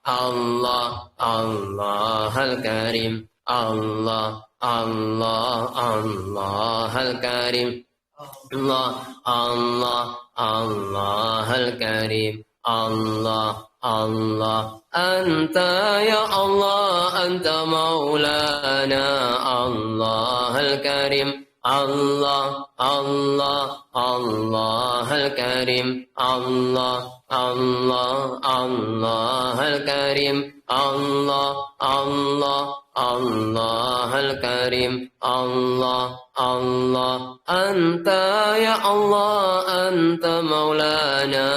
الله الله الكريم الله الله الله الكريم الله الله الله الكريم الله الله أنت يا الله أنت مولانا الله الكريم الله الله الله الكريم الله الله الله الكريم الله الله الله الكريم الله الله أنت يا الله أنت مولانا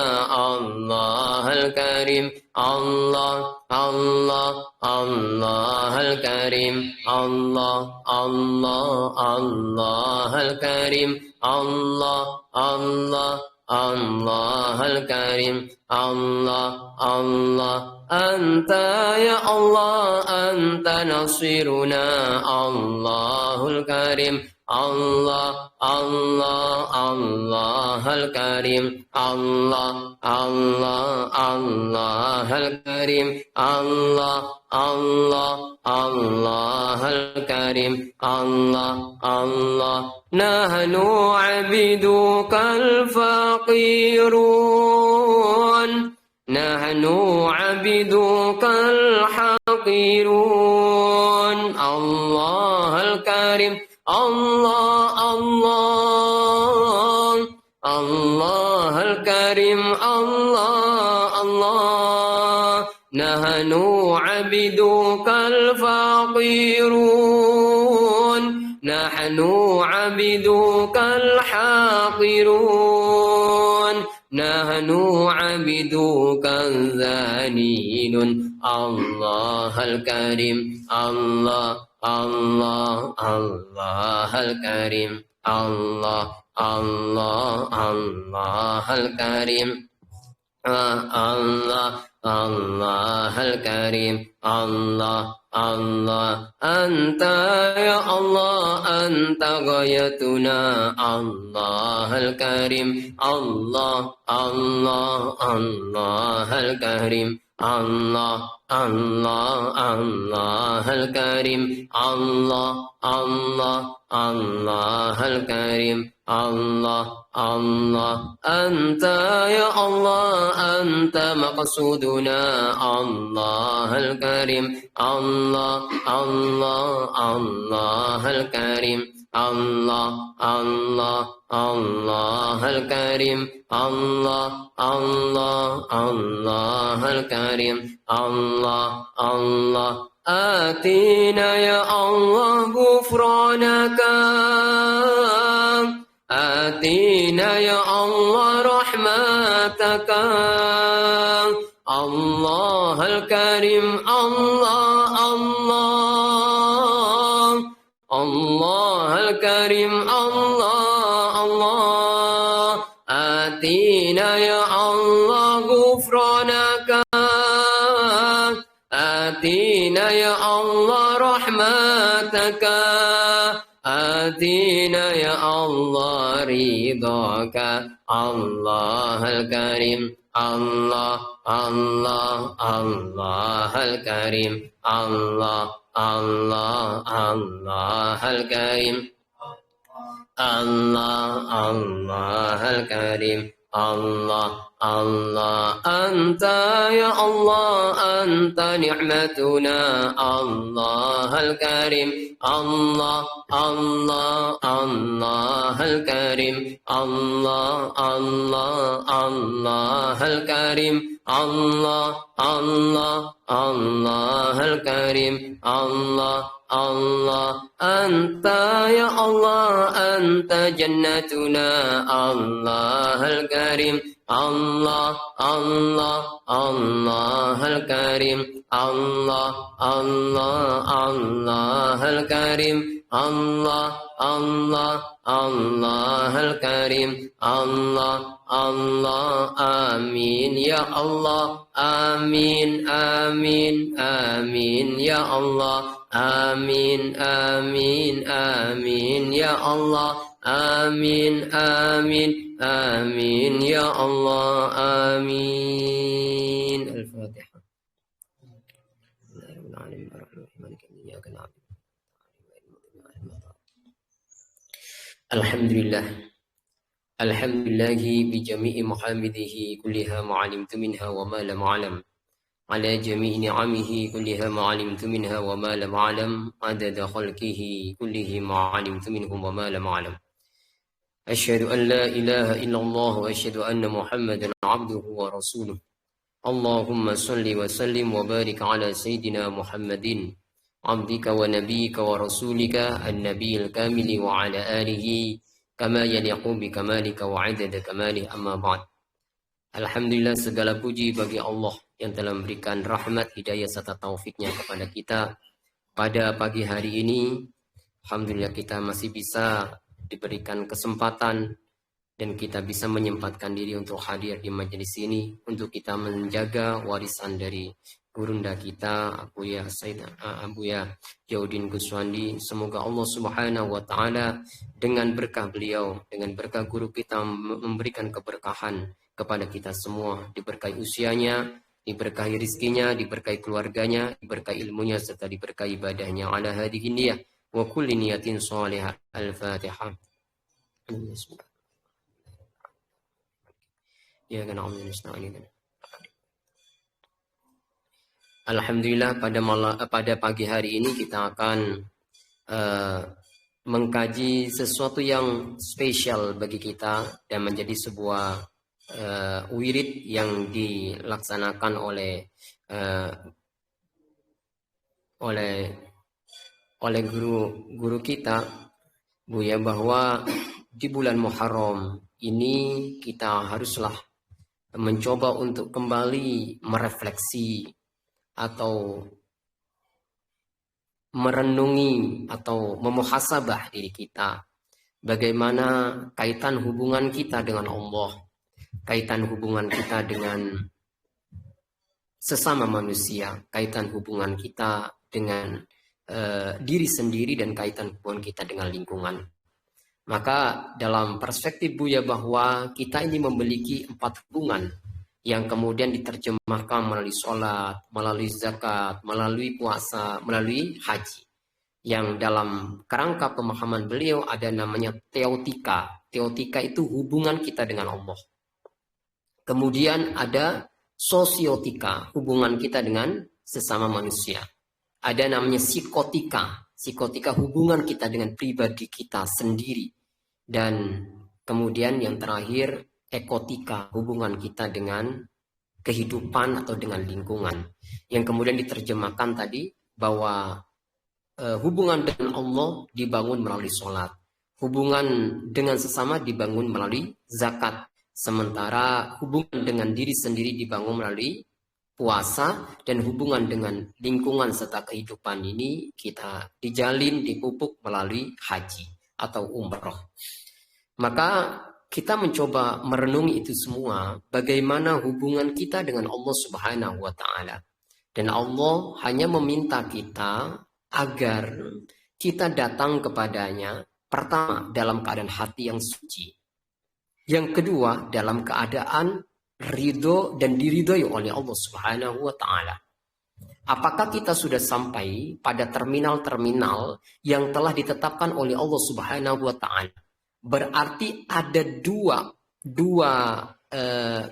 الله الكريم الله الله الله الكريم الله الله الله الكريم الله الله الله الكريم الله الله أنت يا الله أنت نصيرنا الله الكريم الله الله الله الكريم الله الله الله الكريم الله الله الله الكريم الله الله نحن عبيدك الفقيرون نحن عبيدك الحقيرون الله الكريم الله الله الله الكريم الله الله نحن عبيدك الفقيرون نحن عبيدك الحقيرون نحن عبيدك الذليل الله الكريم الله الله الله الكريم الله الله الله الكريم الله الله الكريم الله الله أنت يا الله أنت غايتنا الله الكريم الله الله الله الكريم الله الله الله الكريم الله الله الله الكريم الله الله أنت يا الله أنت مقصودنا الله الكريم الله الله الله الكريم الله الله الله الكريم الله الله الله الكريم الله الله آتينا يا الله غفرانك آتينا يا الله رحمتك الله الكريم الله الله الله الكريم الله الله آتينا يا الله غفرانك آتينا يا الله رحمتك آتينا يا الله رضاك الله الكريم الله الله الله الكريم الله الله الله الكريم الله الله الكريم الله الله أنت يا الله أنت نعمتنا الله الكريم الله الله الله الكريم الله الله الله الكريم الله الله الله الكريم الله الله أنت يا الله أنت جنتنا الله الكريم الله الله الله الكريم الله الله الله الكريم الله الله الله الكريم الله الله آمين يا الله آمين آمين آمين يا الله آمين آمين آمين يا الله آمين آمين آمين يا الله آمين. الفاتحة. العالمين الرحمن الرحيم مالك يوم الدين إياك نعبد الحمد لله الحمد لله بجميع محامده كلها ما علمت منها وما لم أعلم على جميع نعمه كلها ما علمت منها وما لم أعلم عدد خلقه كله ما علمت منهم وما لم أعلم أشهد أن لا إله إلا الله وأشهد أن محمدا عبده ورسوله اللهم صل وسلم وبارك على سيدنا محمد عبدك ونبيك ورسولك النبي الكامل وعلى آله كما يليق بكمالك وعدد كماله أما بعد. Alhamdulillah, segala puji bagi Allah yang telah memberikan rahmat, hidayah serta taufiknya kepada kita pada pagi hari ini. Alhamdulillah kita masih bisa diberikan kesempatan dan kita bisa menyempatkan diri untuk hadir di majelis ini untuk kita menjaga warisan dari gurunda kita Abuya Said Abuya Jaudin Guswandi. Semoga Allah Subhanahu wa taala dengan berkah beliau, dengan berkah guru kita memberikan keberkahan kepada kita semua, diberkahi usianya, diberkahi rizkinya, diberkahi keluarganya, diberkahi ilmunya serta diberkahi ibadahnya. Ala hadhihi niyah wa kulli niyatin shalihah. Al-Fatihah. Ya kana amin nasta'in. Alhamdulillah pada pagi hari ini kita akan mengkaji sesuatu yang spesial bagi kita dan menjadi sebuah wirid yang dilaksanakan oleh guru kita Buya, bahwa di bulan Muharram ini kita haruslah mencoba untuk kembali merefleksi atau merenungi atau memuhasabah diri kita, bagaimana kaitan hubungan kita dengan Allah, kaitan hubungan kita dengan sesama manusia, kaitan hubungan kita dengan diri sendiri, dan kaitan hubungan kita dengan lingkungan. Maka dalam perspektif Buya bahwa kita ini memiliki 4 hubungan yang kemudian diterjemahkan melalui sholat, melalui zakat, melalui puasa, melalui haji. Yang dalam kerangka pemahaman beliau ada namanya teotika. Teotika itu hubungan kita dengan Allah. Kemudian ada sosiotika, hubungan kita dengan sesama manusia. Ada namanya psikotika. Psikotika, hubungan kita dengan pribadi kita sendiri. Dan kemudian yang terakhir ekotika, hubungan kita dengan kehidupan atau dengan lingkungan. Yang kemudian diterjemahkan tadi bahwa hubungan dengan Allah dibangun melalui sholat. Hubungan dengan sesama dibangun melalui zakat. Sementara hubungan dengan diri sendiri dibangun melalui puasa, dan hubungan dengan lingkungan serta kehidupan ini kita dijalin, dipupuk melalui haji atau umroh. Maka kita mencoba merenungi itu semua, bagaimana hubungan kita dengan Allah Subhanahu wa taala. Dan Allah hanya meminta kita agar kita datang kepadanya, pertama dalam keadaan hati yang suci. Yang kedua, dalam keadaan ridho dan diridhoi oleh Allah Subhanahu wa taala. Apakah kita sudah sampai pada terminal-terminal yang telah ditetapkan oleh Allah Subhanahu wa taala? Berarti ada dua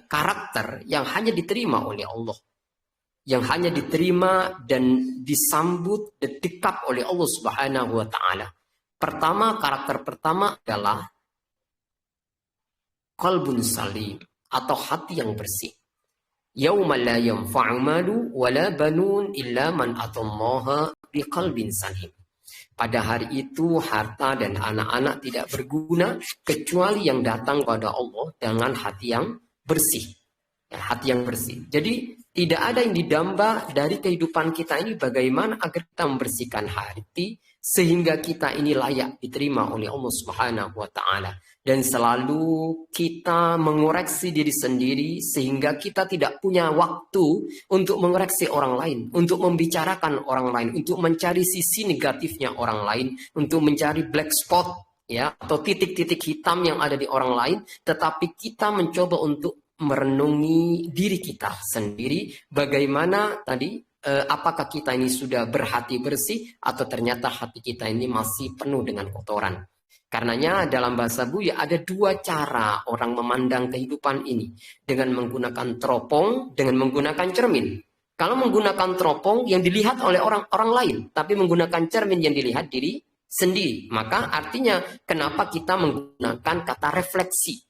karakter yang hanya diterima oleh Allah, yang hanya diterima dan disambut dan dikap oleh Allah Subhanahu wa taala. Pertama, karakter pertama adalah qalbun salim atau hati yang bersih. Yauma la yanfa'u malu wala banun illa man atallaha biqalbin salim. Pada hari itu harta dan anak-anak tidak berguna kecuali yang datang kepada Allah dengan hati yang bersih. Ya, hati yang bersih. Jadi tidak ada yang didamba dari kehidupan kita ini bagaimana agar kita membersihkan hati sehingga kita ini layak diterima oleh Allah Subhanahu wa taala. Dan selalu kita mengoreksi diri sendiri sehingga kita tidak punya waktu untuk mengoreksi orang lain, untuk membicarakan orang lain, untuk mencari sisi negatifnya orang lain, untuk mencari black spot ya atau titik-titik hitam yang ada di orang lain, tetapi kita mencoba untuk merenungi diri kita sendiri, bagaimana tadi apakah kita ini sudah berhati bersih atau ternyata hati kita ini masih penuh dengan kotoran. Karenanya dalam bahasa Buya ada dua cara orang memandang kehidupan ini. Dengan menggunakan teropong, dengan menggunakan cermin. Kalau menggunakan teropong yang dilihat oleh orang lain, tapi menggunakan cermin yang dilihat diri sendiri. Maka artinya kenapa kita menggunakan kata refleksi.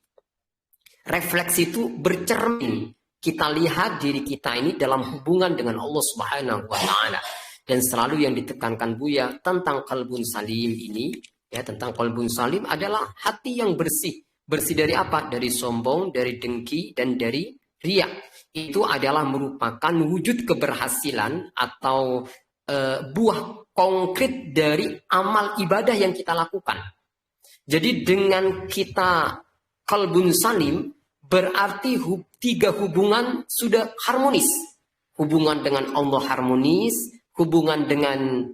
Refleksi itu bercermin. Kita lihat diri kita ini dalam hubungan dengan Allah Subhanahu wa Ta'ala. Dan selalu yang ditekankan Buya tentang qalbun salim ini, ya, tentang qalbun salim adalah hati yang bersih. Bersih dari apa? Dari sombong, dari dengki, dan dari riya. Itu adalah merupakan wujud keberhasilan atau buah konkret dari amal ibadah yang kita lakukan. Jadi dengan kita qalbun salim, berarti tiga hubungan sudah harmonis. Hubungan dengan Allah harmonis, hubungan dengan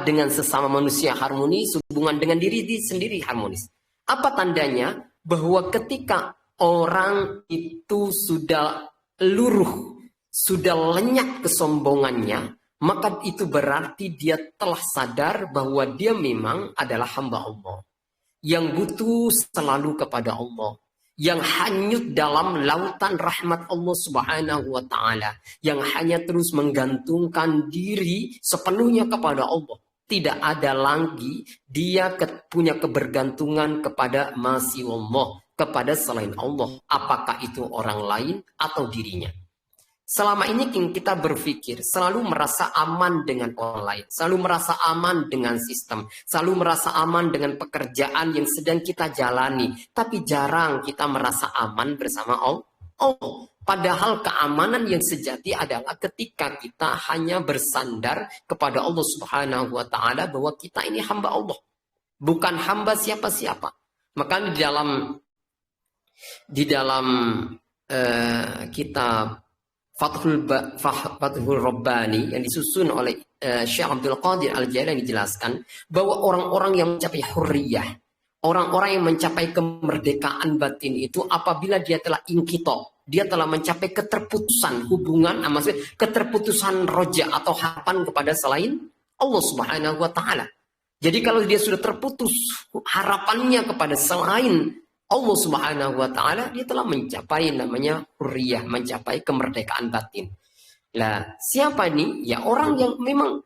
dengan sesama manusia harmonis, hubungan dengan diri sendiri harmonis. Apa tandanya? Bahwa ketika orang itu sudah luruh, sudah lenyap kesombongannya, maka itu berarti dia telah sadar bahwa dia memang adalah hamba Allah. Yang butuh selalu kepada Allah. Yang hanyut dalam lautan rahmat Allah Subhanahu wa Ta'ala, yang hanya terus menggantungkan diri sepenuhnya kepada Allah. Tidak ada lagi dia punya kebergantungan kepada masih Allah, kepada selain Allah, apakah itu orang lain atau dirinya. Selama ini kita berpikir selalu merasa aman dengan orang lain, selalu merasa aman dengan sistem, selalu merasa aman dengan pekerjaan yang sedang kita jalani. Tapi jarang kita merasa aman bersama Allah. Padahal keamanan yang sejati adalah ketika kita hanya bersandar kepada Allah Subhanahu wa Ta'ala bahwa kita ini hamba Allah, bukan hamba siapa-siapa. Maka di dalam kitab Fathul Rabbani yang disusun oleh Syekh Abdul Qadir Al-Jailani dijelaskan bahwa orang-orang yang mencapai hurriyah, orang-orang yang mencapai kemerdekaan batin itu apabila dia telah inqita, dia telah mencapai keterputusan hubungan, maksudnya keterputusan roja atau harapan kepada selain Allah Subhanahu wa Ta'ala. Jadi kalau dia sudah terputus harapannya kepada selain Allah Subhanahu wa Ta'ala, dia telah mencapai namanya hurriyah, mencapai kemerdekaan batin. Lah, siapa ini? Ya orang yang memang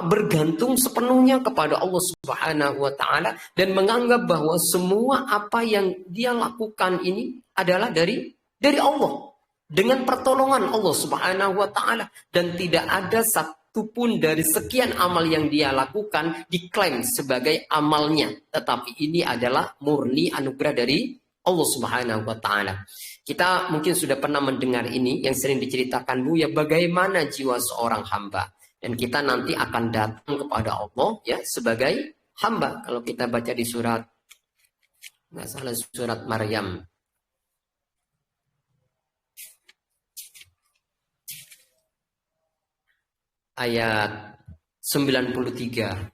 bergantung sepenuhnya kepada Allah Subhanahu wa Ta'ala dan menganggap bahwa semua apa yang dia lakukan ini adalah dari Allah, dengan pertolongan Allah Subhanahu wa Ta'ala, dan tidak ada satupun dari sekian amal yang dia lakukan diklaim sebagai amalnya, tetapi ini adalah murni anugerah dari Allah Subhanahu wa Ta'ala. Kita mungkin sudah pernah mendengar ini yang sering diceritakan Buya, bagaimana jiwa seorang hamba, dan kita nanti akan datang kepada Allah ya sebagai hamba. Kalau kita baca di surat Maryam ayat 93.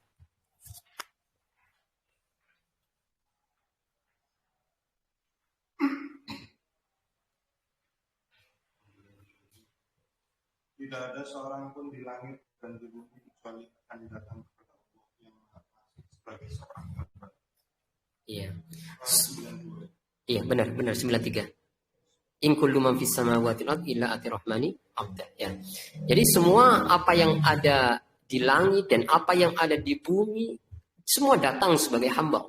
Tidak ada seorang pun di langit dan di bumi kecuali akan datang kepada Allah yang Maha Pengasih sebagai seorang hamba. Iya. Iya, benar 93. In kullu man fis samawati wal ardi illa ati rahmani abda. Ya. Jadi semua apa yang ada di langit dan apa yang ada di bumi semua datang sebagai hamba.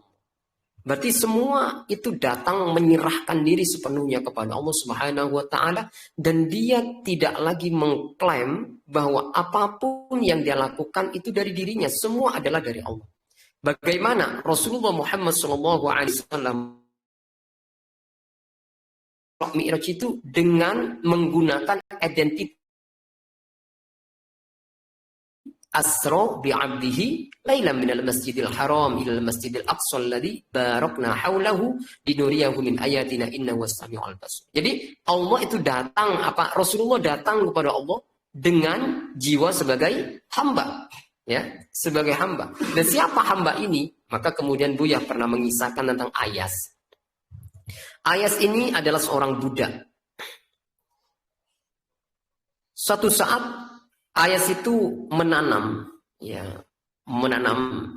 Berarti semua itu datang menyerahkan diri sepenuhnya kepada Allah Subhanahu wa Ta'ala, dan dia tidak lagi mengklaim bahwa apapun yang dia lakukan itu dari dirinya, semua adalah dari Allah. Bagaimana Rasulullah Muhammad SAW Mi'raj itu dengan menggunakan identitas asra bi'abdihi lailan minal masjidil haram ilal masjidil aqsa alladhi barakna haulahu linuriyahu min ayatina innahu was-sami'ul basir. Jadi Allah itu datang Rasulullah datang kepada Allah dengan jiwa sebagai hamba, ya, sebagai hamba. Dan siapa hamba ini? Maka kemudian Buya pernah mengisahkan tentang Ayas. Ayas ini adalah seorang budak. Suatu saat Ayas itu menanam, ya, menanam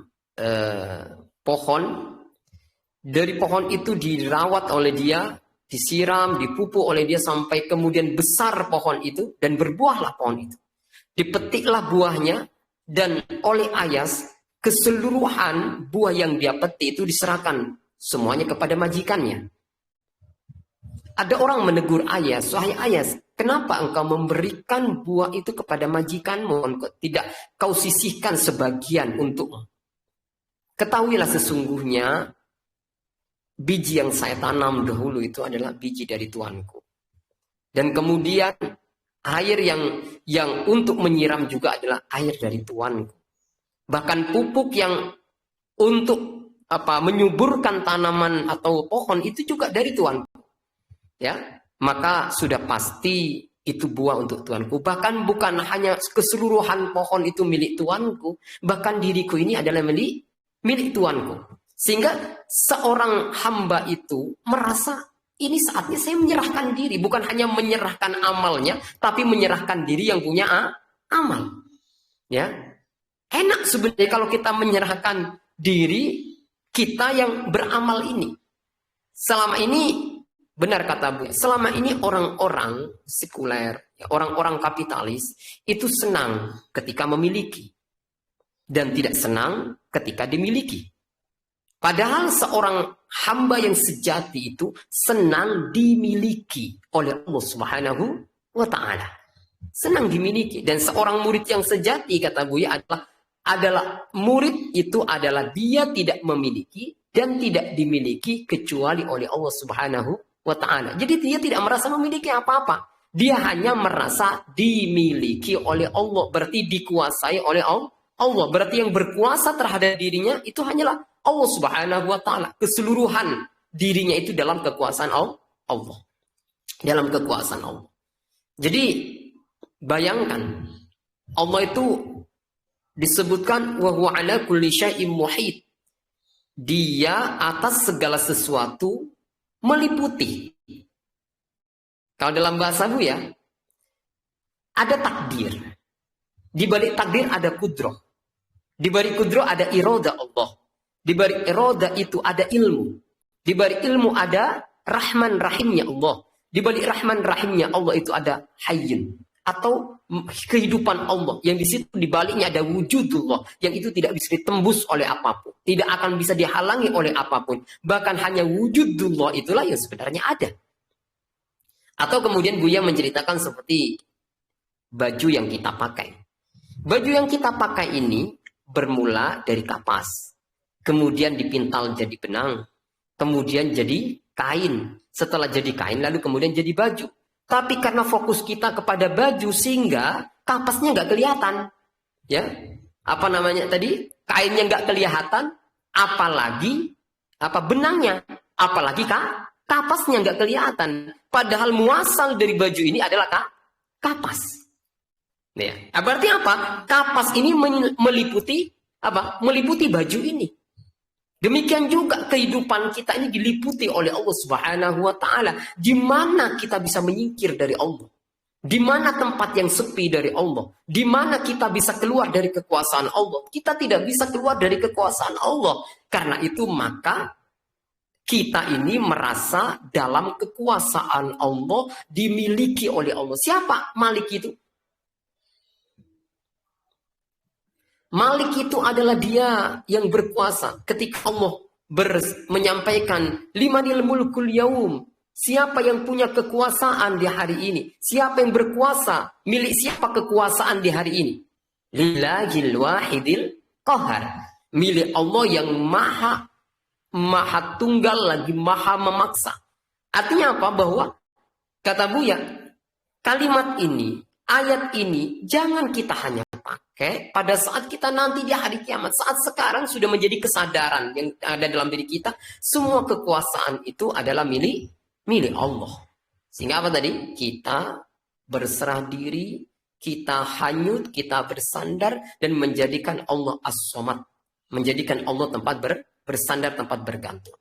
pohon. Dari pohon itu dirawat oleh dia, disiram, dipupuk oleh dia sampai kemudian besar pohon itu dan berbuahlah pohon itu. Dipetiklah buahnya dan oleh Ayas keseluruhan buah yang dia petik itu diserahkan semuanya kepada majikannya. Ada orang menegur Ayas, "Wahai Ayas, kenapa engkau memberikan buah itu kepada majikanmu? Engkau tidak kau sisihkan sebagian untukmu. Ketahuilah sesungguhnya biji yang saya tanam dahulu itu adalah biji dari Tuanku. Dan kemudian air yang untuk menyiram juga adalah air dari Tuanku. Bahkan pupuk yang untuk menyuburkan tanaman atau pohon itu juga dari Tuanku. Ya, maka sudah pasti itu buah untuk Tuanku. Bahkan bukan hanya keseluruhan pohon itu milik Tuanku, bahkan diriku ini adalah milik Tuanku. Sehingga seorang hamba itu merasa ini saatnya saya menyerahkan diri. Bukan hanya menyerahkan amalnya, tapi menyerahkan diri yang punya amal. Ya, enak sebenarnya kalau kita menyerahkan diri kita yang beramal ini. Selama ini, benar kata Bu, selama ini orang-orang sekuler, orang-orang kapitalis, itu senang ketika memiliki. Dan tidak senang ketika dimiliki. Padahal seorang hamba yang sejati itu senang dimiliki oleh Allah Subhanahu wa Ta'ala. Senang dimiliki. Dan seorang murid yang sejati, kata Buya, adalah murid itu adalah dia tidak memiliki dan tidak dimiliki kecuali oleh Allah Subhanahu wa Ta'ala. Jadi dia tidak merasa memiliki apa-apa. Dia hanya merasa dimiliki oleh Allah. Berarti dikuasai oleh Allah. Berarti yang berkuasa terhadap dirinya itu hanyalah Allah Subhanahu wa Ta'ala. Keseluruhan dirinya itu dalam kekuasaan Allah. Dalam kekuasaan Allah. Jadi bayangkan, Allah itu disebutkan wa huwa ala kulli syai'in muhit. Dia atas segala sesuatu meliputi. Kalau dalam bahasa Bu ya, ada takdir. Di balik takdir ada kudroh. Di balik kudroh ada iroda Allah. Di balik iroda itu ada ilmu. Di balik ilmu ada rahman rahimnya Allah. Di balik rahman rahimnya Allah itu ada hayyun. Atau kehidupan Allah. Yang di situ di baliknya ada wujudullah. Yang itu tidak bisa ditembus oleh apapun. Tidak akan bisa dihalangi oleh apapun. Bahkan hanya wujudullah itulah yang sebenarnya ada. Atau kemudian Buya menceritakan seperti baju yang kita pakai. Baju yang kita pakai ini bermula dari kapas. Kemudian dipintal jadi benang, kemudian jadi kain. Setelah jadi kain, lalu kemudian jadi baju. Tapi karena fokus kita kepada baju, sehingga kapasnya nggak kelihatan. Ya, apa namanya tadi? Kainnya nggak kelihatan, apalagi benangnya, apalagi kapasnya nggak kelihatan. Padahal muasal dari baju ini adalah kapas. Ya, berarti apa? Kapas ini meliputi Meliputi baju ini. Demikian juga kehidupan kita ini diliputi oleh Allah Subhanahu wa Ta'ala. Di mana kita bisa menyingkir dari Allah? Di mana tempat yang sepi dari Allah? Di mana kita bisa keluar dari kekuasaan Allah? Kita tidak bisa keluar dari kekuasaan Allah. Karena itu maka kita ini merasa dalam kekuasaan Allah, dimiliki oleh Allah. Siapa Malik itu? Malik itu adalah dia yang berkuasa. Ketika Allah menyampaikan limanil mulkul yaum, siapa yang punya kekuasaan di hari ini? Siapa yang berkuasa? Milik siapa kekuasaan di hari ini? Lillahil wahidil qahar. Milik Allah yang maha tunggal lagi maha memaksa. Artinya apa? Bahwa kata Buya, kalimat ini, ayat ini jangan kita hanya pakai pada saat kita nanti di hari kiamat. Saat sekarang sudah menjadi kesadaran yang ada dalam diri kita. Semua kekuasaan itu adalah milik Allah. Sehingga apa tadi? Kita berserah diri, kita hanyut, kita bersandar dan menjadikan Allah as-somad. Menjadikan Allah tempat bersandar, tempat bergantung.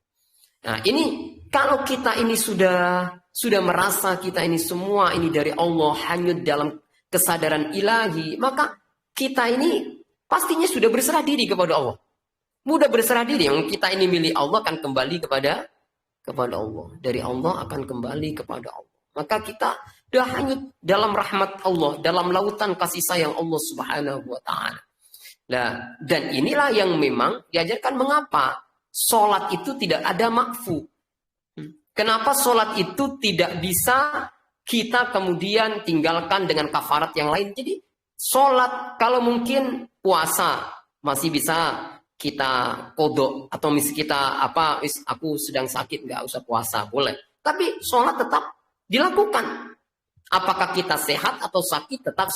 Nah ini kalau kita ini sudah merasa kita ini semua ini dari Allah, hanyut dalam kesadaran ilahi, maka kita ini pastinya sudah berserah diri kepada Allah. Mudah berserah diri. Yang kita ini milik Allah akan kembali kepada Allah. Dari Allah akan kembali kepada Allah. Maka kita sudah hanyut dalam rahmat Allah, dalam lautan kasih sayang Allah Subhanahu wa taala. Nah, dan inilah yang memang diajarkan mengapa sholat itu tidak ada makfu. Kenapa sholat itu tidak bisa kita kemudian tinggalkan dengan kafarat yang lain. Jadi sholat, kalau mungkin puasa masih bisa kita kodok, atau kita aku sedang sakit nggak usah puasa, boleh. Tapi sholat tetap dilakukan. Apakah kita sehat atau sakit, tetap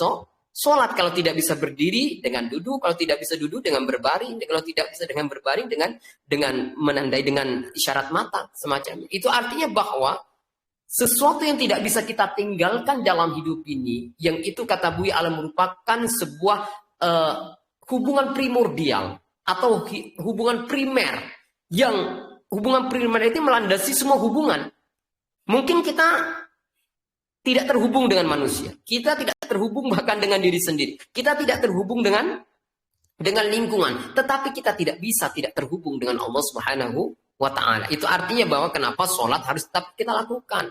sholat. Kalau tidak bisa berdiri dengan duduk, kalau tidak bisa duduk dengan berbaring, kalau tidak bisa dengan berbaring dengan menandai dengan isyarat mata semacamnya. Itu artinya bahwa sesuatu yang tidak bisa kita tinggalkan dalam hidup ini, yang itu kata Buya Alam merupakan sebuah hubungan primordial atau hubungan primer, yang hubungan primer itu melandasi semua hubungan. Mungkin kita tidak terhubung dengan manusia, kita tidak terhubung bahkan dengan diri sendiri, kita tidak terhubung dengan lingkungan, tetapi kita tidak bisa tidak terhubung dengan Allah Subhanahu wa ta'ala. Itu artinya bahwa kenapa sholat harus tetap kita lakukan.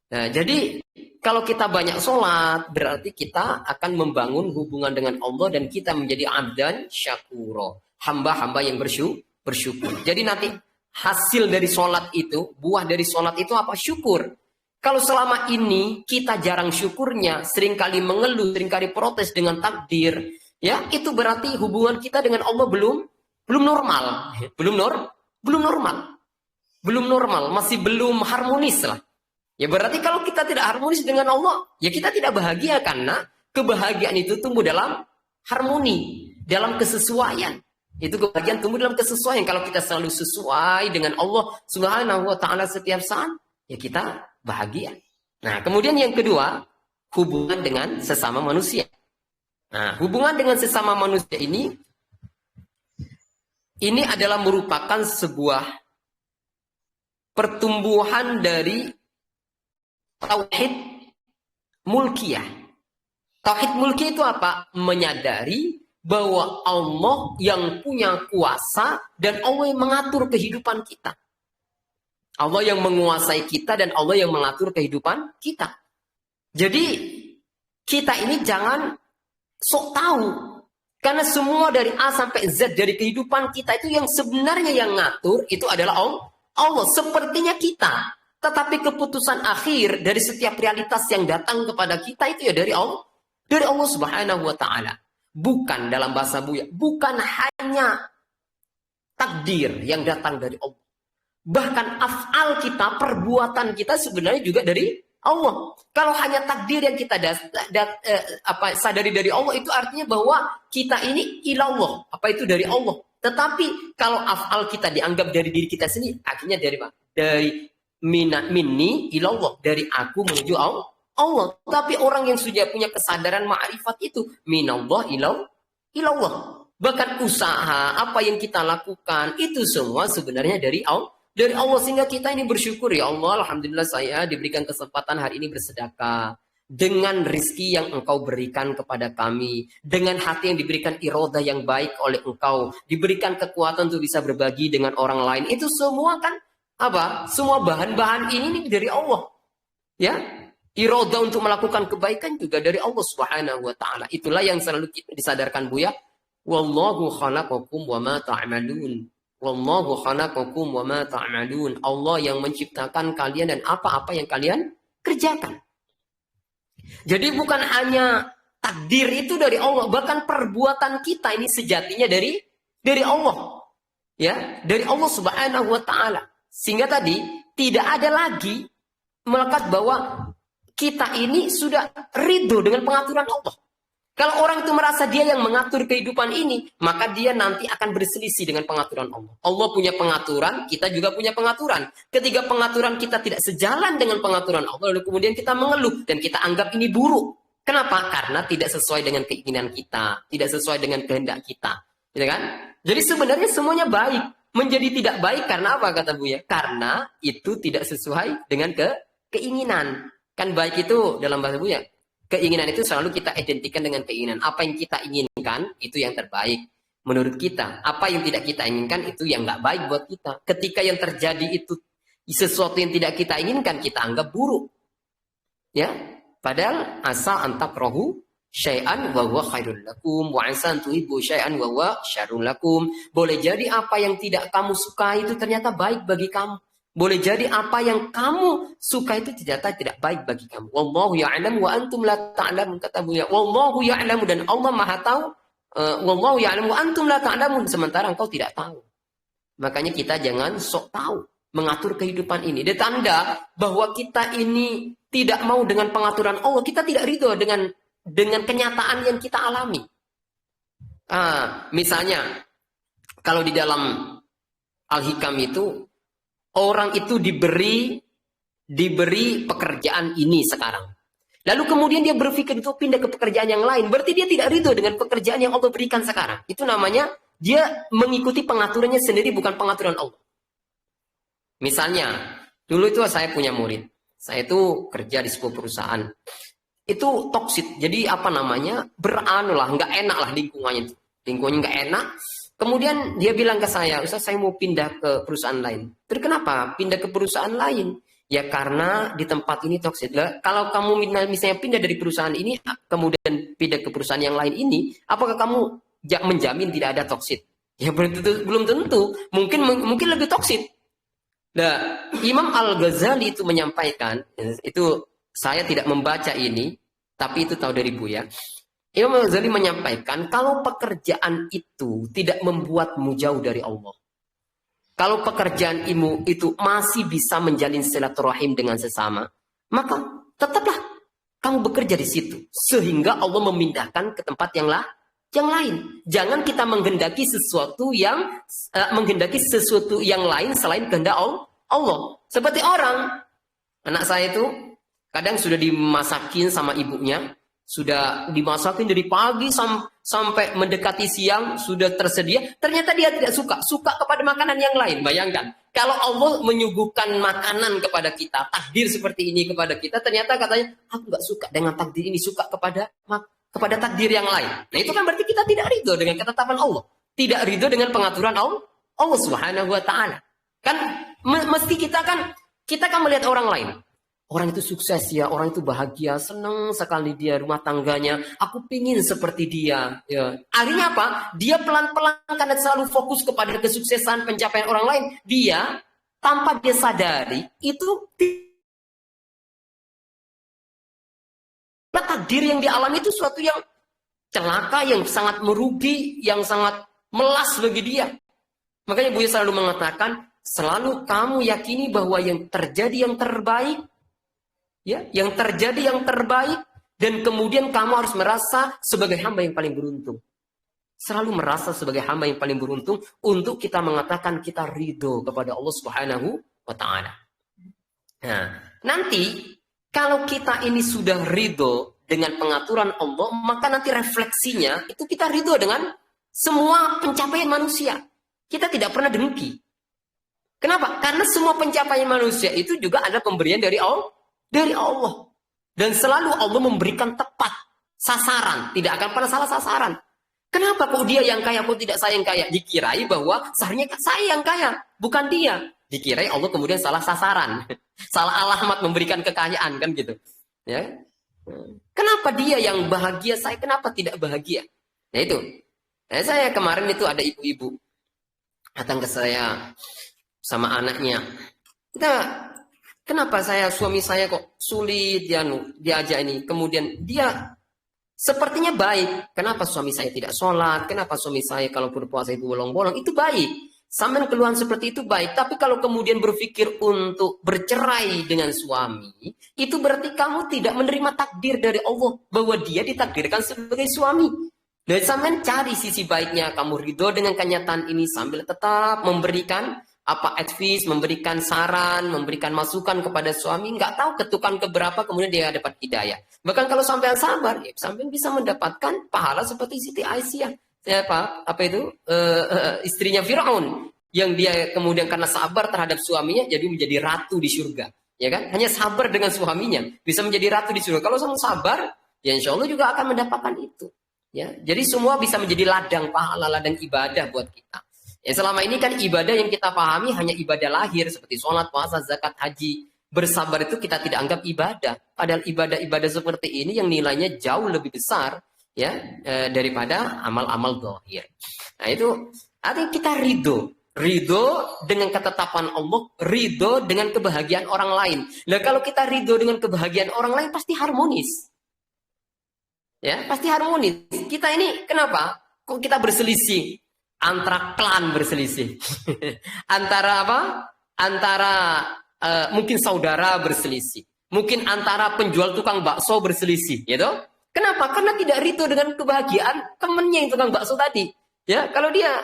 Nah, jadi kalau kita banyak sholat, berarti kita akan membangun hubungan dengan Allah dan kita menjadi abdan syakuro, hamba-hamba yang bersyukur. Jadi nanti hasil dari sholat itu, buah dari sholat itu apa? Syukur. Kalau selama ini kita jarang syukurnya, seringkali mengeluh, seringkali protes dengan takdir, ya itu berarti hubungan kita dengan Allah belum normal, belum normal, masih belum harmonis lah. Ya berarti kalau kita tidak harmonis dengan Allah, ya kita tidak bahagia, karena kebahagiaan itu tumbuh dalam harmoni, dalam kesesuaian. Itu kebahagiaan tumbuh dalam kesesuaian. Kalau kita selalu sesuai dengan Allah Subhanahu wa ta'ala setiap saat, ya kita bahagia. Nah, kemudian yang kedua, hubungan dengan sesama manusia. Nah, hubungan dengan sesama manusia ini adalah merupakan sebuah pertumbuhan dari tauhid mulkiyah. Tauhid mulkiyah itu apa? Menyadari bahwa Allah yang punya kuasa dan Allah yang mengatur kehidupan kita. Allah yang menguasai kita dan Allah yang mengatur kehidupan kita. Jadi kita ini jangan sok tahu. Karena semua dari A sampai Z dari kehidupan kita itu yang sebenarnya yang ngatur itu adalah Allah. Sepertinya kita. Tetapi keputusan akhir dari setiap realitas yang datang kepada kita itu ya dari Allah. Dari Allah Subhanahu wa ta'ala. Bukan dalam bahasa Buya. Bukan hanya takdir yang datang dari Allah. Bahkan af'al kita, perbuatan kita sebenarnya juga dari Allah. Kalau hanya takdir yang kita sadari dari Allah, itu artinya bahwa kita ini ilallah. Apa itu dari Allah. Tetapi kalau af'al kita dianggap dari diri kita sendiri, akhirnya dari mana? Dari minni ilallah. Dari aku menuju Allah. Tapi orang yang sudah punya kesadaran ma'rifat itu, minallah ilallah. Bahkan usaha, apa yang kita lakukan, itu semua sebenarnya dari Allah. Dari Allah, sehingga kita ini bersyukur, ya Allah, alhamdulillah saya diberikan kesempatan hari ini bersedekah dengan rizki yang Engkau berikan kepada kami, dengan hati yang diberikan irodah yang baik oleh Engkau, diberikan kekuatan untuk bisa berbagi dengan orang lain. Itu semua kan apa? Semua bahan-bahan ini dari Allah. Ya, irodah untuk melakukan kebaikan juga dari Allah Subhanahu wa ta'ala. Itulah yang selalu kita disadarkan Buya. Wallahu khalaqakum wa ma ta'malun. Wallahu khalaqakum wa ma ta'malun. Allah yang menciptakan kalian dan apa-apa yang kalian kerjakan. Jadi bukan hanya takdir itu dari Allah, bahkan perbuatan kita ini sejatinya dari Allah. Ya, dari Allah Subhanahu wa ta'ala. Sehingga tadi tidak ada lagi melekat bahwa kita ini sudah ridho dengan pengaturan Allah. Kalau orang itu merasa dia yang mengatur kehidupan ini, maka dia nanti akan berselisih dengan pengaturan Allah. Allah punya pengaturan, kita juga punya pengaturan. Ketika pengaturan kita tidak sejalan dengan pengaturan Allah, lalu kemudian kita mengeluh dan kita anggap ini buruk. Kenapa? Karena tidak sesuai dengan keinginan kita, tidak sesuai dengan kehendak kita. Gitu kan? Jadi sebenarnya semuanya baik. Menjadi tidak baik karena apa, kata Buya? Karena itu tidak sesuai dengan keinginan. Kan baik itu dalam bahasa Buya, Keinginan itu selalu kita identikan dengan keinginan. Apa yang kita inginkan, itu yang terbaik menurut kita. Apa yang tidak kita inginkan, itu yang nggak baik buat kita. Ketika yang terjadi itu sesuatu yang tidak kita inginkan, kita anggap buruk. Ya, padahal asa antakrahu syai'an wa huwa khairul lakum wa asa an tuhibbu syai'an wa huwa syarrul lakum. Boleh jadi apa yang tidak kamu suka itu ternyata baik bagi kamu. Boleh jadi apa yang kamu suka itu ternyata tidak baik bagi kamu. Wallahu ya'lam wa antum la ta'lamun, kata Buya. Wallahu ya'lamu, dan Allah Maha tahu. Wallahu ya'lamu wa antum la ta'lamun, sementara engkau tidak tahu. Makanya kita jangan sok tahu mengatur kehidupan ini. Dia tanda bahwa kita ini tidak mau dengan pengaturan Allah. Kita tidak ridho dengan kenyataan yang kita alami. Misalnya kalau di dalam Al-Hikam itu, orang itu diberi pekerjaan ini sekarang. Lalu kemudian dia berpikir untuk pindah ke pekerjaan yang lain. Berarti dia tidak ridho dengan pekerjaan yang Allah berikan sekarang. Itu namanya dia mengikuti pengaturannya sendiri, bukan pengaturan Allah. Misalnya, dulu itu saya punya murid. Saya itu kerja di sebuah perusahaan. Itu toksik. Jadi apa namanya? Nggak enak lah lingkungannya. Lingkungannya nggak enak. Kemudian dia bilang ke saya, Ustaz, saya mau pindah ke perusahaan lain. Terus kenapa pindah ke perusahaan lain? Ya karena di tempat ini toksik. Kalau kamu misalnya pindah dari perusahaan ini, kemudian pindah ke perusahaan yang lain ini, apakah kamu menjamin tidak ada toksik? Ya belum tentu. Mungkin lebih toksik. Nah, Imam Al-Ghazali itu menyampaikan, itu saya tidak membaca ini, tapi itu tahu dari Buya. Imam Al-Ghazali menyampaikan, kalau pekerjaan itu tidak membuatmu jauh dari Allah, kalau pekerjaan itu masih bisa menjalin silaturahim dengan sesama, maka tetaplah kamu bekerja di situ, sehingga Allah memindahkan ke tempat yang lain. Jangan kita menghendaki sesuatu yang lain selain kehendak Allah. Seperti anak saya itu kadang sudah dimasakin sama ibunya, sudah dimasakin dari pagi sampai mendekati siang, sudah tersedia, ternyata dia tidak suka kepada makanan yang lain. Bayangkan, kalau Allah menyuguhkan makanan kepada kita, takdir seperti ini kepada kita, ternyata katanya, aku nggak suka dengan takdir ini, suka kepada takdir yang lain. Nah, itu kan berarti kita tidak ridho dengan ketetapan Allah, tidak ridho dengan pengaturan Allah Subhanahu wa Ta'ala. Kan mesti kita kan melihat orang lain. Orang itu sukses ya, orang itu bahagia, senang sekali dia rumah tangganya. Aku pingin seperti dia. Ya. Akhirnya apa? Dia pelan-pelan karena selalu fokus kepada kesuksesan, pencapaian orang lain. Dia tanpa dia sadari itu takdir yang dialami itu suatu yang celaka, yang sangat merugi, yang sangat melas bagi dia. Makanya Buya selalu mengatakan, selalu kamu yakini bahwa yang terjadi yang terbaik, ya, yang terjadi yang terbaik, dan kemudian kamu harus merasa sebagai hamba yang paling beruntung. Selalu merasa sebagai hamba yang paling beruntung untuk kita mengatakan kita ridho kepada Allah Subhanahu wa Ta'ala. Nah, nanti kalau kita ini sudah ridho dengan pengaturan Allah, maka nanti refleksinya itu kita ridho dengan semua pencapaian manusia. Kita tidak pernah dengki. Kenapa? Karena semua pencapaian manusia itu juga ada pemberian dari Allah. Dan selalu Allah memberikan tepat sasaran. Tidak akan pernah salah sasaran. Kenapa kok dia yang kaya, kok tidak saya yang kaya? Dikirai bahwa seharusnya saya yang kaya, bukan dia. Dikirai Allah kemudian salah sasaran. Salah alamat memberikan kekayaan, kan gitu. Ya. Kenapa dia yang bahagia, saya kenapa tidak bahagia? Nah itu. Nah, saya kemarin itu ada ibu-ibu datang ke saya sama anaknya. Kenapa suami saya kok sulit diajak ini? Kemudian dia sepertinya baik. Kenapa suami saya tidak sholat? Kenapa suami saya kalau berpuasa itu bolong-bolong? Itu baik. Sampai keluhan seperti itu baik. Tapi kalau kemudian berpikir untuk bercerai dengan suami, itu berarti kamu tidak menerima takdir dari Allah bahwa dia ditakdirkan sebagai suami. Dan sampai cari sisi baiknya. Kamu ridho dengan kenyataan ini sambil tetap memberikan advice, memberikan saran, memberikan masukan kepada suami, nggak tahu ketukan keberapa kemudian dia dapat hidayah. Bahkan kalau sampean sabar, ya, sampean bisa mendapatkan pahala seperti Siti Aisyah. Istrinya Firaun, yang dia kemudian karena sabar terhadap suaminya jadi menjadi ratu di surga, ya kan? Hanya sabar dengan suaminya bisa menjadi ratu di surga. Kalau sama sabar, ya insya Allah juga akan mendapatkan itu. Ya, jadi semua bisa menjadi ladang pahala, ladang ibadah buat kita. Ya, selama ini kan ibadah yang kita pahami hanya ibadah lahir seperti sholat, puasa, zakat, haji. Bersabar itu kita tidak anggap ibadah. Padahal ibadah-ibadah seperti ini yang nilainya jauh lebih besar ya daripada amal-amal zahir. Nah itu artinya kita ridho dengan ketetapan Allah, ridho dengan kebahagiaan orang lain. Nah kalau kita ridho dengan kebahagiaan orang lain pasti harmonis. Ya, pasti harmonis. Kita ini kenapa? Kok kita berselisih? Antara klan berselisih. Antara apa? Antara mungkin saudara berselisih. Mungkin antara penjual tukang bakso berselisih, gitu. Kenapa? Karena tidak ridho dengan kebahagiaan temennya yang tukang bakso tadi. Ya, kalau dia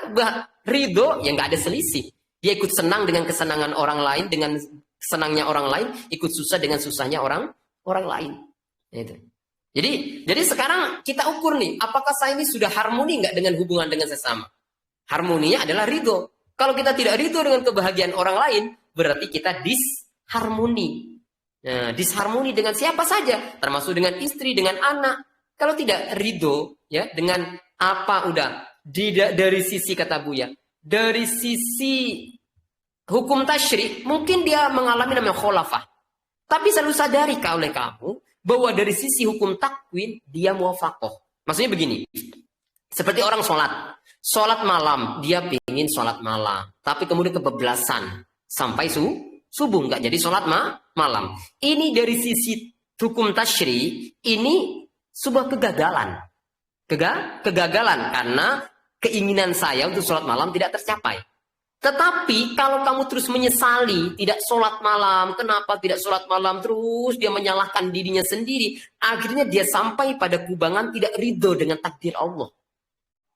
ridho, ya nggak ada selisih. Dia ikut senang dengan kesenangan orang lain, dengan senangnya orang lain, ikut susah dengan susahnya orang lain. Itu. Jadi sekarang kita ukur nih, apakah saya ini sudah harmoni nggak dengan hubungan dengan sesama? Harmoninya adalah ridho. Kalau kita tidak ridho dengan kebahagiaan orang lain, berarti kita disharmoni. Nah, disharmoni dengan siapa saja, termasuk dengan istri, dengan anak. Kalau tidak ridho, ya dengan apa udah dari sisi kata Buya, dari sisi hukum tasyrik, mungkin dia mengalami namanya khulafah. Tapi selalu sadari oleh kamu bahwa dari sisi hukum takwin dia muwafaqah. Maksudnya begini, seperti orang sholat malam, dia pingin sholat malam, tapi kemudian kebablasan sampai subuh nggak jadi sholat malam. Ini dari sisi hukum tasyri, ini sebuah kegagalan. Kegagalan karena keinginan saya untuk sholat malam tidak tercapai. Tetapi kalau kamu terus menyesali tidak sholat malam, kenapa tidak sholat malam, terus dia menyalahkan dirinya sendiri, akhirnya dia sampai pada kubangan tidak ridho dengan takdir Allah.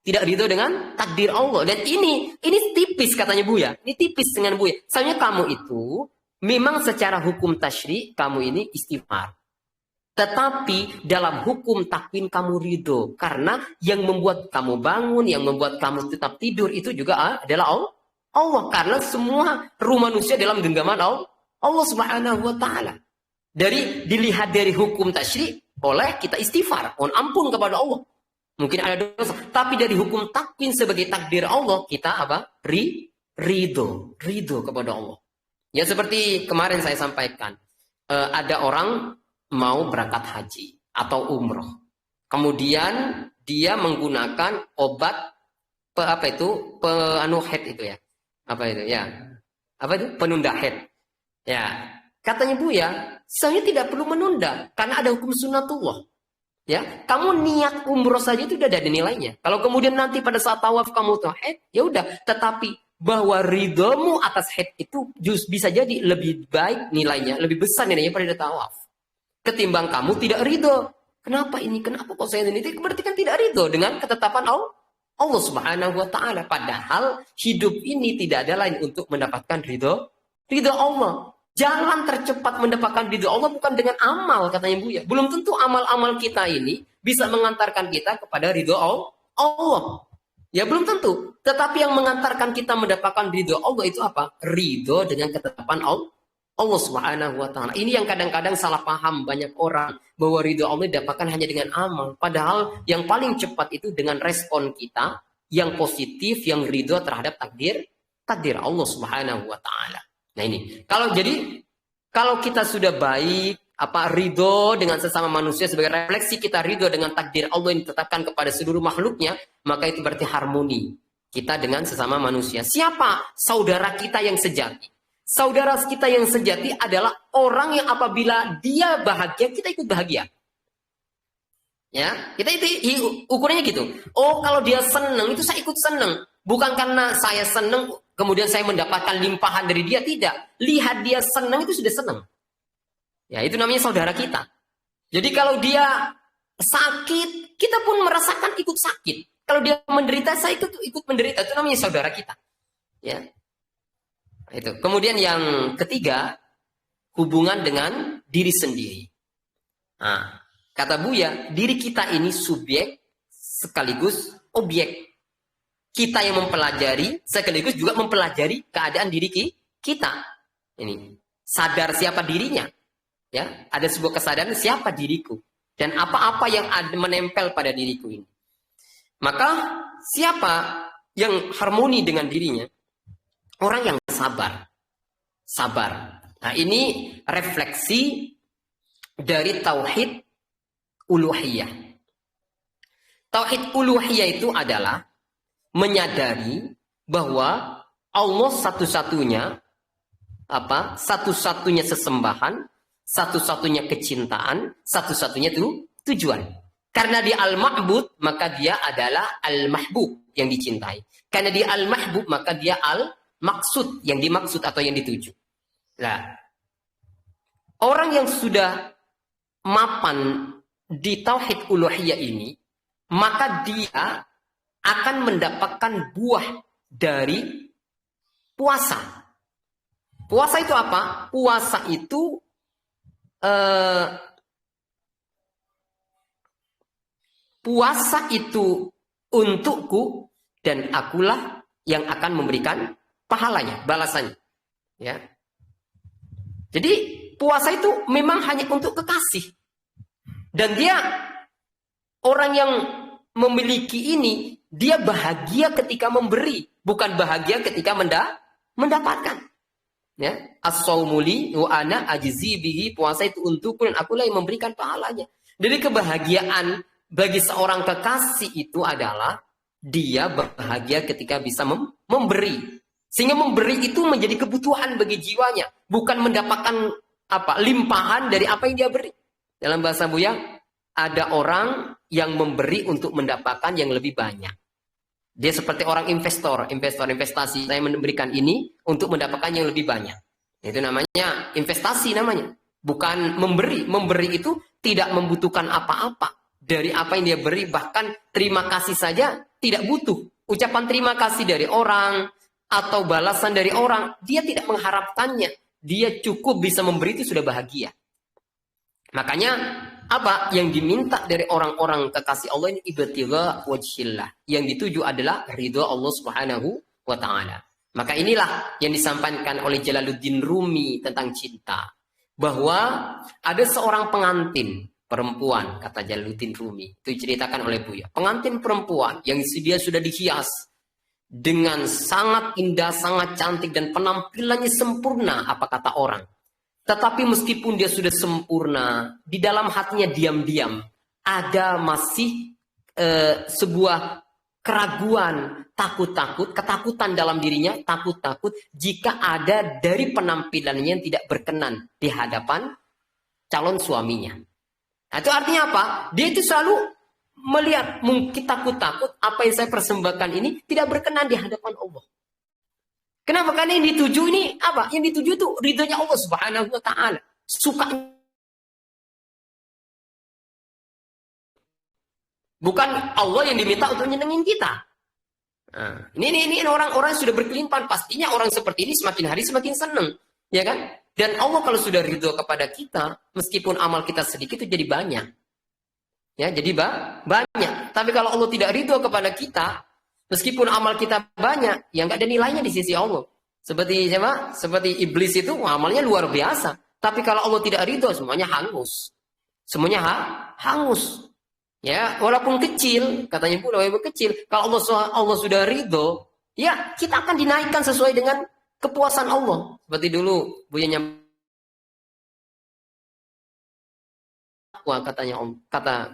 Tidak ridho dengan takdir Allah. Dan ini tipis katanya Buya. Ini tipis dengan Buya. Soalnya kamu itu memang secara hukum tasyri kamu ini istighfar. Tetapi dalam hukum takwin kamu ridho. Karena yang membuat kamu bangun, yang membuat kamu tetap tidur itu juga adalah Allah. Karena semua ruh manusia dalam genggaman Allah Subhanahu wa ta'ala. Dilihat dari hukum tasyri, boleh kita istighfar, mohon ampun kepada Allah. Mungkin ada dosa, tapi dari hukum takwin sebagai takdir Allah, kita apa? Ridho kepada Allah. Ya seperti kemarin saya sampaikan, ada orang mau berangkat haji atau umroh. Kemudian dia menggunakan obat head itu ya. Penunda head. Ya, katanya Buya, saya tidak perlu menunda karena ada hukum sunnatullah. Ya, kamu niat umroh saja itu udah ada nilainya. Kalau kemudian nanti pada saat tawaf kamu tuh head, ya udah. Tetapi bahwa ridhomu atas head itu bisa jadi lebih baik nilainya, lebih besar nilainya pada tawaf. Ketimbang kamu tidak ridho. Kenapa ini? Kenapa kok saya ini? Berarti kan tidak ridho dengan ketetapan Allah Subhanahu wa ta'ala. Padahal hidup ini tidak ada lain untuk mendapatkan ridho Allah. Jalan tercepat mendapatkan ridho Allah bukan dengan amal, katanya Buya. Belum tentu amal-amal kita ini bisa mengantarkan kita kepada ridho Allah. Ya belum tentu. Tetapi yang mengantarkan kita mendapatkan ridho Allah itu apa? Ridho dengan ketetapan Allah Subhanahu wa ta'ala. Ini yang kadang-kadang salah paham banyak orang. Bahwa ridho Allah didapatkan hanya dengan amal. Padahal yang paling cepat itu dengan respon kita yang positif, yang ridho terhadap takdir Allah Subhanahu wa ta'ala. Nah ini, kalau kita sudah baik, ridho dengan sesama manusia sebagai refleksi kita ridho dengan takdir Allah yang ditetapkan kepada seluruh makhluknya, maka itu berarti harmoni kita dengan sesama manusia. Siapa saudara kita yang sejati? Saudara kita yang sejati adalah orang yang apabila dia bahagia, kita ikut bahagia. Ya, kita itu ukurannya gitu. Oh, kalau dia senang, itu saya ikut senang. Bukan karena saya senang, kemudian saya mendapatkan limpahan dari dia, tidak. Lihat dia senang, itu sudah senang. Ya, itu namanya saudara kita. Jadi kalau dia sakit, kita pun merasakan ikut sakit. Kalau dia menderita, saya ikut menderita. Itu namanya saudara kita. Ya. Itu. Kemudian yang ketiga, hubungan dengan diri sendiri. Nah, kata Buya, diri kita ini subjek sekaligus objek. Kita yang mempelajari sekaligus juga mempelajari keadaan diri kita. Ini sadar siapa dirinya. Ya, ada sebuah kesadaran siapa diriku. dan apa-apa yang menempel pada diriku ini. Maka siapa yang harmoni dengan dirinya? Orang yang sabar. Sabar. Nah, ini refleksi dari tauhid uluhiyah. Tauhid uluhiyah itu adalah menyadari bahwa Allah satu-satunya satu-satunya sesembahan, satu-satunya kecintaan, satu-satunya tujuan. Karena dia al-ma'bud, maka dia adalah al-mahbub, yang dicintai. Karena dia al-mahbub, maka dia al-maksud, yang dimaksud atau yang dituju. Nah, orang yang sudah mapan di tauhid uluhiyah ini, maka dia akan mendapatkan buah dari puasa. Puasa itu apa? Puasa itu puasa itu untukku dan akulah yang akan memberikan pahalanya, balasannya. Ya. Jadi puasa itu memang hanya untuk kekasih. Dan dia orang yang memiliki ini, dia bahagia ketika memberi, bukan bahagia ketika mendapatkan. Ya, as-saumuli wa ana ajzi bihi, puasa itu untukku dan akulah yang memberikan pahalanya. Jadi kebahagiaan bagi seorang kekasih itu adalah dia bahagia ketika bisa memberi. Sehingga memberi itu menjadi kebutuhan bagi jiwanya, bukan mendapatkan limpahan dari apa yang dia beri. Dalam bahasa Buya, ada orang yang memberi untuk mendapatkan yang lebih banyak. Dia seperti orang investor investasi. Saya memberikan ini untuk mendapatkan yang lebih banyak. Itu namanya investasi namanya. Bukan memberi. Memberi itu tidak membutuhkan apa-apa dari apa yang dia beri. Bahkan terima kasih saja tidak butuh. Ucapan terima kasih dari orang atau balasan dari orang, dia tidak mengharapkannya. Dia cukup bisa memberi itu sudah bahagia. Makanya apa yang diminta dari orang-orang kekasih Allah ini ibtigha wajhillah. Yang dituju adalah ridha Allah Subhanahu wa taala. Maka inilah yang disampaikan oleh Jalaluddin Rumi tentang cinta. Bahwa ada seorang pengantin perempuan, kata Jalaluddin Rumi. Itu diceritakan oleh Buya. Pengantin perempuan yang dia sudah dihias dengan sangat indah, sangat cantik dan penampilannya sempurna, apa kata orang. Tetapi meskipun dia sudah sempurna, di dalam hatinya diam-diam ada masih sebuah keraguan, ketakutan dalam dirinya, takut jika ada dari penampilannya yang tidak berkenan di hadapan calon suaminya. Nah, itu artinya apa? Dia itu selalu melihat mungkin takut apa yang saya persembahkan ini tidak berkenan di hadapan Allah. Kenapa? Karena yang dituju ini apa? Yang dituju itu ridhonya Allah Subhanahu wa taala. Suka. Bukan Allah yang diminta untuk nyenengin kita. Nah, ini orang-orang sudah berkelimpahan, pastinya orang seperti ini semakin hari semakin senang, ya kan? Dan Allah kalau sudah ridho kepada kita, meskipun amal kita sedikit itu jadi banyak. Ya, jadi banyak. Tapi kalau Allah tidak ridho kepada kita, meskipun amal kita banyak, ya nggak ada nilainya di sisi Allah. Seperti siapa? Seperti iblis itu amalnya luar biasa. Tapi kalau Allah tidak ridho, semuanya hangus. Semuanya hangus. Ya, walaupun kecil, katanya pula walaupun kecil, kalau Allah sudah ridho, ya kita akan dinaikkan sesuai dengan kepuasan Allah. Seperti dulu Buya kata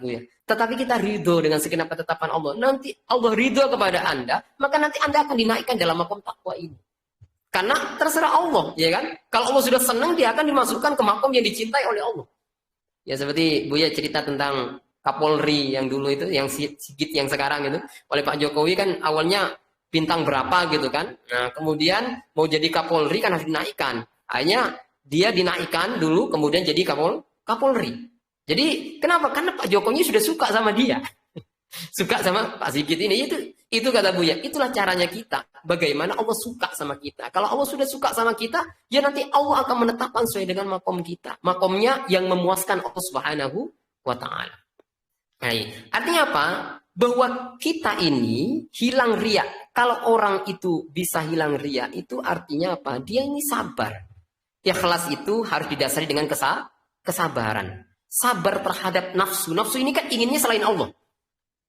Buya. Tetapi kita ridho dengan segenap ketetapan Allah. Nanti Allah ridho kepada Anda, maka nanti Anda akan dinaikkan dalam makom takwa ini. Karena terserah Allah, ya kan? Kalau Allah sudah senang, dia akan dimasukkan ke makom yang dicintai oleh Allah. Ya seperti Buya cerita tentang Kapolri yang dulu itu, yang Sigit yang sekarang itu, oleh Pak Jokowi kan awalnya bintang berapa gitu kan. Nah kemudian mau jadi Kapolri kan harus dinaikkan. Akhirnya dia dinaikkan dulu, kemudian jadi Kapolri. Jadi kenapa? Karena Pak Jokowi sudah suka sama dia. Suka sama Pak Sigit ini. Itu kata Buya. Itulah caranya kita. Bagaimana Allah suka sama kita. Kalau Allah sudah suka sama kita, ya nanti Allah akan menetapkan sesuai dengan makom kita. Makomnya yang memuaskan Allah Subhanahu wa ta'ala. Nah, artinya apa? Bahwa kita ini hilang riya. Kalau orang itu bisa hilang riya, itu artinya apa? Dia ini sabar. Ikhlas itu harus didasari dengan kesabaran. sabar terhadap nafsu. Nafsu ini kan inginnya selain Allah.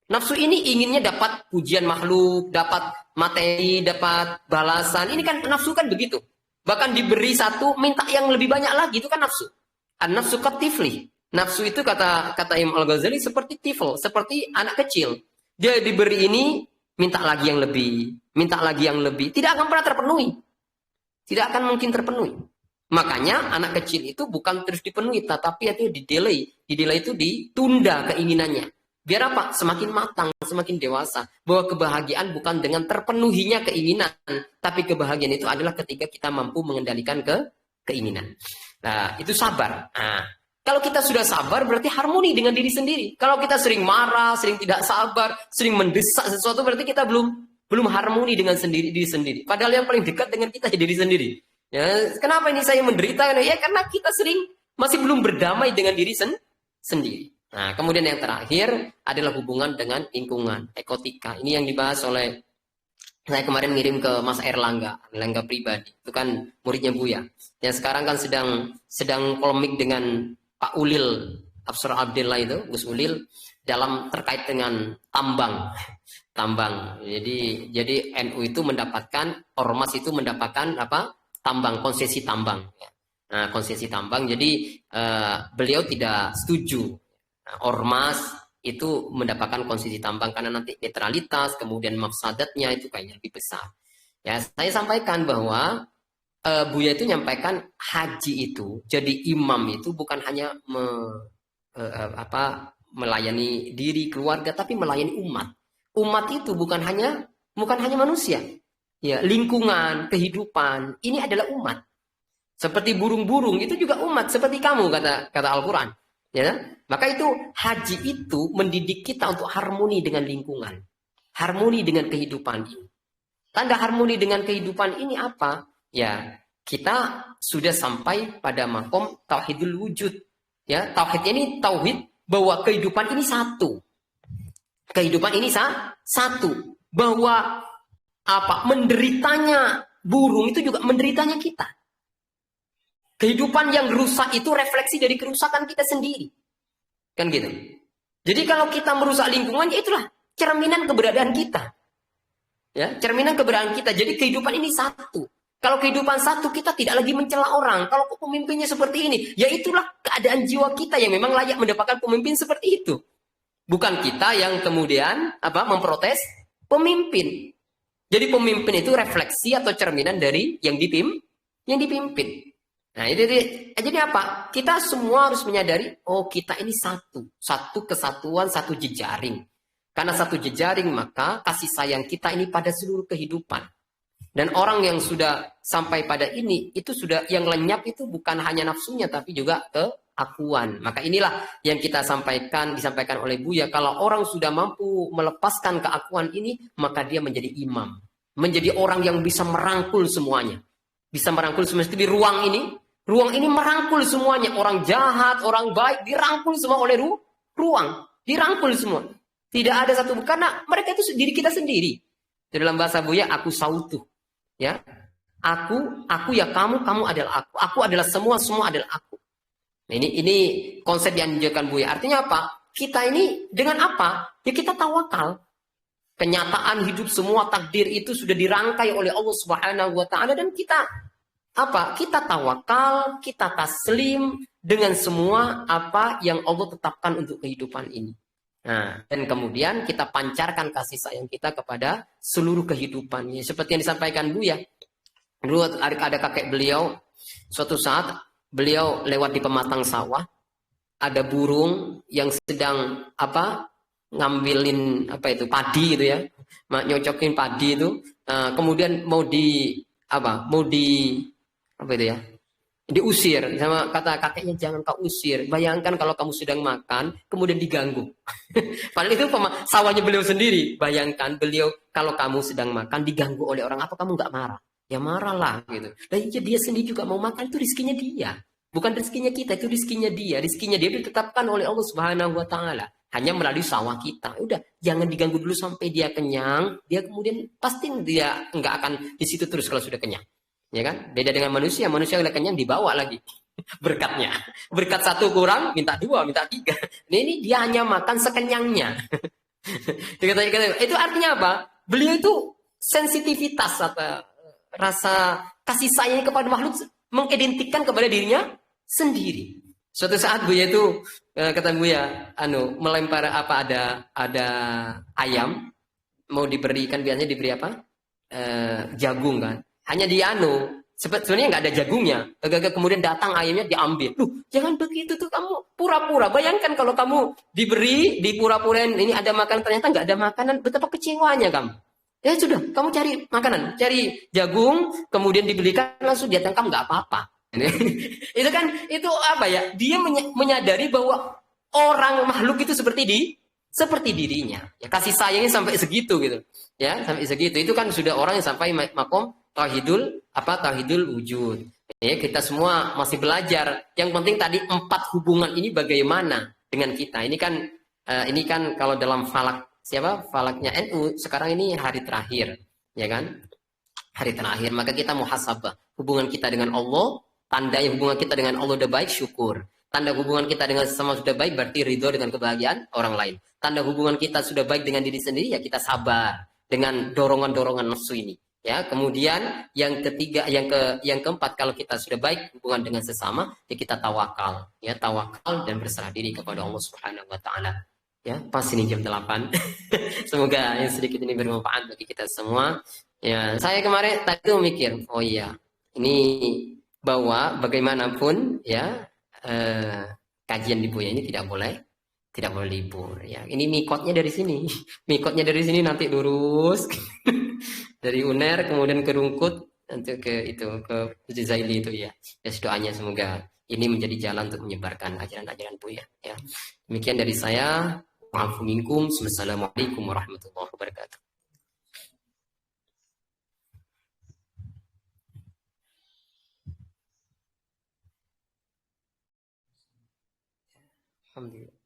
Nafsu ini inginnya dapat pujian makhluk, dapat materi, dapat balasan. Ini kan nafsu kan begitu. Bahkan diberi satu, minta yang lebih banyak lagi. Itu kan nafsu. An-nafsu katifli. Nafsu itu kata Imam Al-Ghazali seperti tifl, seperti anak kecil. Dia diberi ini, minta lagi yang lebih. Minta lagi yang lebih. Tidak akan pernah terpenuhi. Tidak akan mungkin terpenuhi. Makanya anak kecil itu bukan terus dipenuhi, tetapi itu didelay. Didelay itu ditunda keinginannya. Biar apa? Semakin matang, semakin dewasa. Bahwa kebahagiaan bukan dengan terpenuhinya keinginan. Tapi kebahagiaan itu adalah ketika kita mampu mengendalikan keinginan. Nah, itu sabar. Nah, kalau kita sudah sabar berarti harmoni dengan diri sendiri. Kalau kita sering marah, sering tidak sabar, sering mendesak sesuatu berarti kita belum harmoni dengan diri sendiri. Padahal yang paling dekat dengan kita diri sendiri. Ya, kenapa ini saya menderita? Ya karena kita sering masih belum berdamai dengan diri sendiri. Nah, kemudian yang terakhir adalah hubungan dengan lingkungan, ekotika. Ini yang dibahas oleh saya kemarin ngirim ke Mas Erlangga pribadi. Itu kan muridnya Buya. Yang sekarang kan sedang polemik dengan Pak Ulil Absar Abdillah itu, Gus Ulil dalam terkait dengan tambang. Jadi NU itu mendapatkan, ormas itu mendapatkan apa? Tambang, konsesi tambang. Nah, konsesi tambang. Jadi beliau tidak setuju. Nah, ormas itu mendapatkan konsesi tambang karena nanti netralitas, kemudian mafsadatnya itu kayaknya lebih besar. Ya, saya sampaikan bahwa Buya itu menyampaikan haji itu jadi imam itu bukan hanya melayani diri keluarga, tapi melayani umat. Umat itu bukan hanya manusia, ya lingkungan, kehidupan. Ini adalah umat. Seperti burung-burung itu juga umat, seperti kamu kata Al-Quran. Ya, maka itu haji itu mendidik kita untuk harmoni dengan lingkungan, harmoni dengan kehidupan ini. Tanda harmoni dengan kehidupan ini apa? Ya, kita sudah sampai pada makom tauhidul wujud. Ya, tauhid ini tauhid bahwa kehidupan ini satu. Kehidupan ini satu. Bahwa menderitanya burung itu juga menderitanya kita. Kehidupan yang rusak itu refleksi dari kerusakan kita sendiri. Kan gitu. Jadi kalau kita merusak lingkungan, ya itulah cerminan keberadaan kita. Ya, cerminan keberadaan kita. Jadi kehidupan ini satu. Kalau kehidupan satu, kita tidak lagi mencela orang. Kalau pemimpinnya seperti ini, ya itulah keadaan jiwa kita yang memang layak mendapatkan pemimpin seperti itu. Bukan kita yang kemudian memprotes pemimpin. Jadi pemimpin itu refleksi atau cerminan dari yang dipimpin. Nah, jadi apa? Kita semua harus menyadari, kita ini satu kesatuan, satu jejaring. Karena satu jejaring, maka kasih sayang kita ini pada seluruh kehidupan. Dan orang yang sudah sampai pada ini, itu sudah yang lenyap itu bukan hanya nafsunya, tapi juga keakuan. Maka inilah yang disampaikan oleh Buya. Kalau orang sudah mampu melepaskan keakuan ini, maka dia menjadi imam. Menjadi orang yang bisa merangkul semuanya. Bisa merangkul semuanya. Di ruang ini merangkul semuanya. Orang jahat, orang baik, dirangkul semua oleh ruang. Dirangkul semua. Tidak ada satu, karena mereka itu diri kita sendiri. Dalam bahasa Buya, aku sautuh. Ya, aku ya kamu adalah aku. Aku adalah semua adalah aku. Nah, ini konsep yang diajarkan Buya. Artinya apa? Kita ini dengan apa? Ya kita tawakal. Kenyataan hidup semua takdir itu sudah dirangkai oleh Allah Subhanahu wa taala dan kita kita tawakal, kita taslim dengan semua apa yang Allah tetapkan untuk kehidupan ini. Nah, dan kemudian kita pancarkan kasih sayang kita kepada seluruh kehidupannya. Seperti yang disampaikan Buya. Dulu ada kakek beliau, suatu saat beliau lewat di pematang sawah, ada burung yang sedang ngambilin padi gitu ya, nyocokin padi itu, kemudian mau diusir sama kata kakeknya, jangan kau usir. Bayangkan kalau kamu sedang makan kemudian diganggu. Padahal itu sawahnya beliau sendiri. Bayangkan beliau kalau kamu sedang makan diganggu oleh orang, apa kamu nggak marah? Ya marahlah gitu. Dan dia sendiri juga mau makan, itu rezekinya dia. Bukan rezekinya kita, itu rezekinya dia. Rezekinya dia ditetapkan oleh Allah Subhanahu wa taala. Hanya melalui sawah kita. Udah, jangan diganggu dulu sampai dia kenyang. Dia kemudian pasti dia nggak akan di situ terus kalau sudah kenyang. Ya kan? Beda dengan manusia udah kenyang dibawa lagi. berkatnya. Berkat satu kurang, minta dua, minta tiga. Ini dia hanya makan sekenyangnya. Itu artinya apa? Beliau itu sensitivitas atau rasa kasih sayang kepada makhluk mengidentikan kepada dirinya sendiri. Suatu saat Buya itu kata Buya, melempar apa ada ayam mau diberikan biasanya diberi apa? Jagung kan. Hanya di sebenarnya nggak ada jagungnya. Kemudian datang ayamnya diambil. Jangan begitu tuh kamu pura-pura. Bayangkan kalau kamu diberi, dipura-purain ini ada makanan ternyata nggak ada makanan, betapa kecewanya kamu. Ya sudah, kamu cari makanan, cari jagung, kemudian dibelikan langsung dia tangkap nggak apa-apa. Itu kan itu apa ya? Dia menyadari bahwa orang makhluk itu seperti dirinya. Ya, kasih sayangnya sampai segitu gitu. Ya, sampai segitu. Itu kan sudah orang yang sampai makom tauhidul wujud. Ya, kita semua masih belajar. Yang penting tadi 4 hubungan ini bagaimana dengan kita. Ini kan kalau dalam falaknya NU sekarang ini hari terakhir, ya kan? Hari terakhir, maka kita muhasabah. Hubungan kita dengan Allah, tanda hubungan kita dengan Allah udah baik, syukur. Tanda hubungan kita dengan sesama sudah baik, berarti ridho dengan kebahagiaan orang lain. Tanda hubungan kita sudah baik dengan diri sendiri, ya kita sabar dengan dorongan-dorongan nafsu ini. Ya, kemudian yang ketiga, yang keempat, kalau kita sudah baik hubungan dengan sesama, ya kita tawakal, dan berserah diri kepada Allah Subhanahu wa taala. Ya, pas ini jam 8. Semoga yang sedikit ini bermanfaat bagi kita semua. Ya, saya kemarin tadi tuh mikir, oh iya, ini bahwa bagaimanapun ya kajian di Buya ini tidak boleh libur ya. Ini mikotnya dari sini. Mikotnya dari sini nanti lurus dari UNER kemudian ke Rungkut nanti ke Zaili itu ya. Ya doanya semoga ini menjadi jalan untuk menyebarkan ajaran-ajaran Buya ya. Demikian dari saya. Assalamualaikum warahmatullahi wabarakatuh. Alhamdulillah.